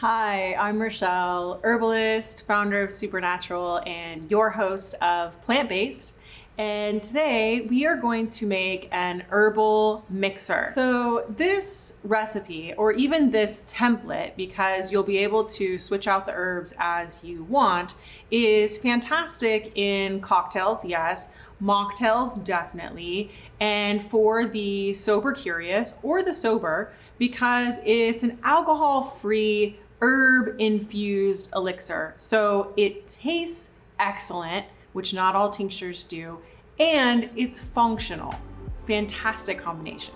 Hi, I'm Rachelle, herbalist, founder of Supernatural, and your host of Plant-Based. And today we are going to make an herbal mixer. So this recipe, or even this template, because you'll be able to switch out the herbs as you want, is fantastic in cocktails, yes, mocktails, definitely, and for the sober curious or the sober, because it's an alcohol-free herb infused elixir. So it tastes excellent, which not all tinctures do, and it's functional. Fantastic combination.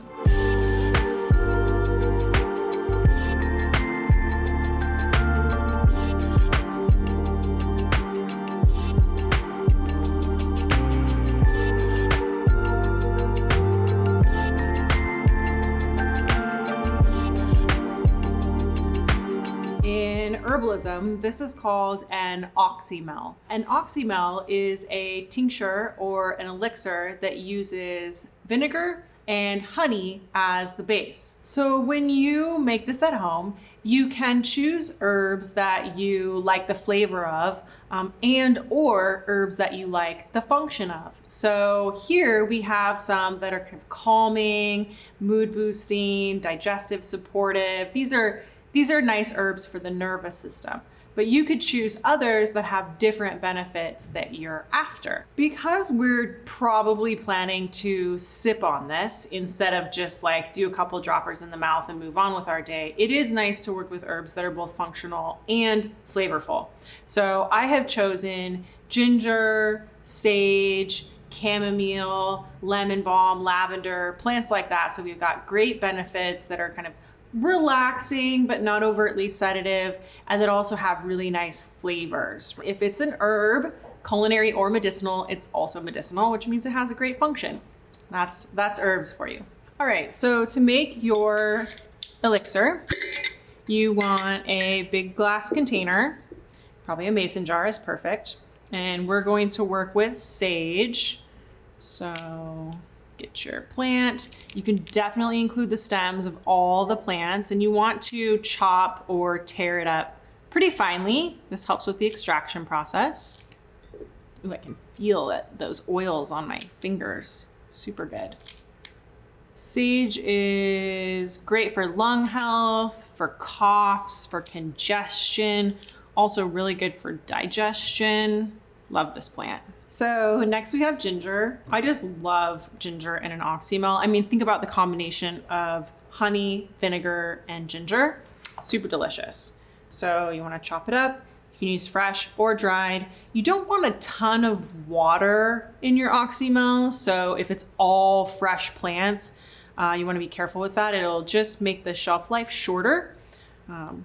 In herbalism, this is called an Oxymel. An Oxymel is a tincture or an elixir that uses vinegar and honey as the base. So when you make this at home, you can choose herbs that you like the flavor of and or herbs that you like the function of. So here we have some that are kind of calming, mood boosting, digestive supportive. These are nice herbs for the nervous system, but you could choose others that have different benefits that you're after. Because we're probably planning to sip on this instead of just like do a couple droppers in the mouth and move on with our day, it is nice to work with herbs that are both functional and flavorful. So I have chosen ginger, sage, chamomile, lemon balm, lavender, plants like that. So we've got great benefits that are kind of relaxing but not overtly sedative, and that also have really nice flavors. If it's an herb, culinary or medicinal, it's also medicinal, which means it has a great function. That's herbs for you. All right, so to make your elixir, you want a big glass container, probably a mason jar is perfect, and we're going to work with sage. So get your plant. You can definitely include the stems of all the plants, and you want to chop or tear it up pretty finely. This helps with the extraction process. Ooh, I can feel it, those oils on my fingers. Super good. Sage is great for lung health, for coughs, for congestion, also really good for digestion. Love this plant. So next we have ginger. I just love ginger in an Oxymel. I mean, think about the combination of honey, vinegar, and ginger. Super delicious. So you want to chop it up. You can use fresh or dried. You don't want a ton of water in your Oxymel. So if it's all fresh plants, you want to be careful with that. It'll just make the shelf life shorter.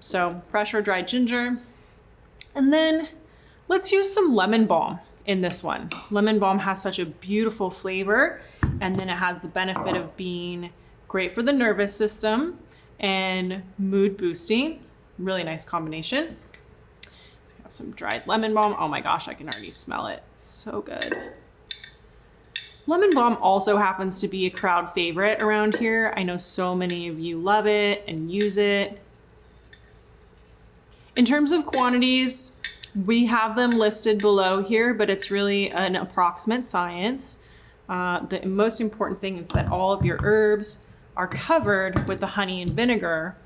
So fresh or dried ginger. And then let's use some lemon balm in this one. Lemon balm has such a beautiful flavor, and then it has the benefit of being great for the nervous system and mood boosting. Really nice combination. We have some dried lemon balm. Oh my gosh, I can already smell it. So good. Lemon balm also happens to be a crowd favorite around here. I know so many of you love it and use it. In terms of quantities, we have them listed below here, but it's really an approximate science. The most important thing is that all of your herbs are covered with the honey and vinegar,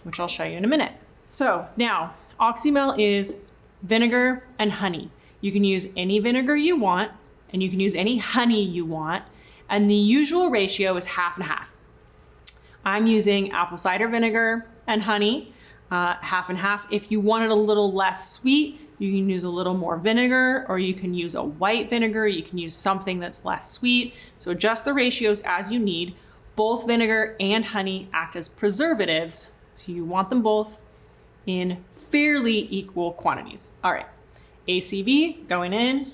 which I'll show you in a minute. So now, Oxymel is vinegar and honey. You can use any vinegar you want, and you can use any honey you want, and the usual ratio is half and half. I'm using apple cider vinegar and honey, half and half. If you want it a little less sweet, you can use a little more vinegar, or you can use a white vinegar. You can use something that's less sweet. So adjust the ratios as you need. Both vinegar and honey act as preservatives, so you want them both in fairly equal quantities. All right, ACV going in.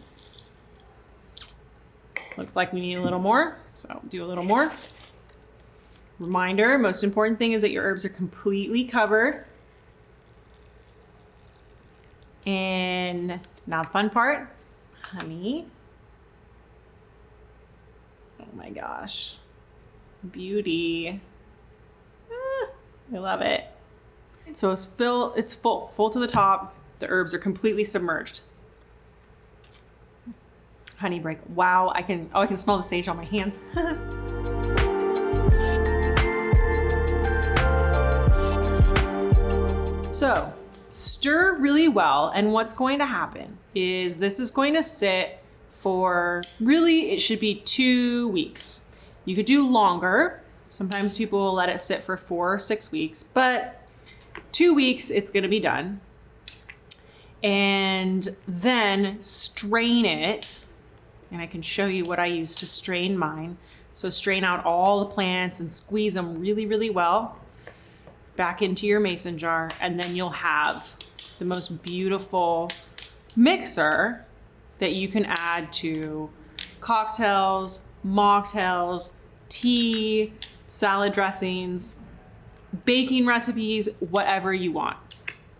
Looks like we need a little more, so do a little more. Reminder, most important thing is that your herbs are completely covered. And now the fun part, honey. Oh my gosh, beauty. I love it. So it's full to the top. The herbs are completely submerged. Honey break. Wow, I can smell the sage on my hands. So stir really well, and what's going to happen is this is going to sit for, really, it should be 2 weeks. You could do longer. Sometimes people will let it sit for 4 or 6 weeks, but 2 weeks, it's gonna be done. And then strain it, and I can show you what I use to strain mine. So strain out all the plants and squeeze them really, really well back into your mason jar, and then you'll have the most beautiful mixer that you can add to cocktails, mocktails, tea, salad dressings, baking recipes, whatever you want.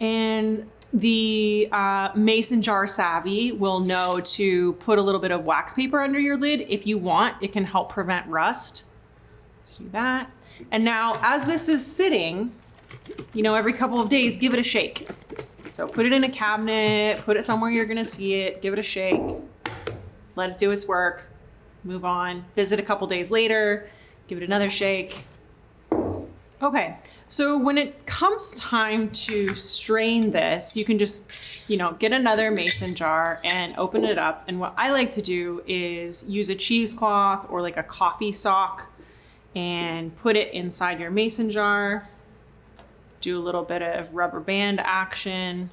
And the mason jar savvy will know to put a little bit of wax paper under your lid if you want. It can help prevent rust. Let's do that. And now, as this is sitting, every couple of days, give it a shake. So put it in a cabinet, put it somewhere you're gonna see it, give it a shake, let it do its work, move on, visit a couple days later, give it another shake. Okay, so when it comes time to strain this, you can just, get another mason jar and open it up. And what I like to do is use a cheesecloth or like a coffee sock and put it inside your mason jar. Do a little bit of rubber band action.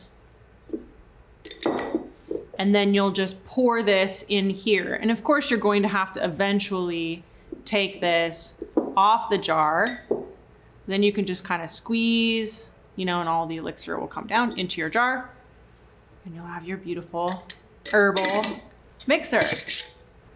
And then you'll just pour this in here. And of course, you're going to have to eventually take this off the jar. Then you can just kind of squeeze, and all the elixir will come down into your jar. And you'll have your beautiful herbal mixer.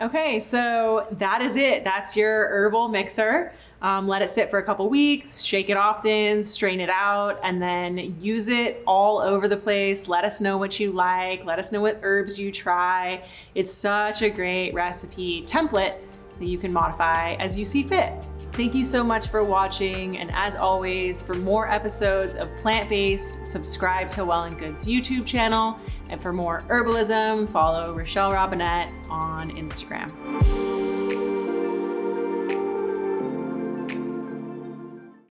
Okay, so that is it. That's your herbal mixer. Let it sit for a couple weeks, shake it often, strain it out, and then use it all over the place. Let us know what you like. Let us know what herbs you try. It's such a great recipe template that you can modify as you see fit. Thank you so much for watching, and as always, for more episodes of plant-based, subscribe to Well+Good's YouTube channel, and for more herbalism, follow Rachelle Robinett on Instagram.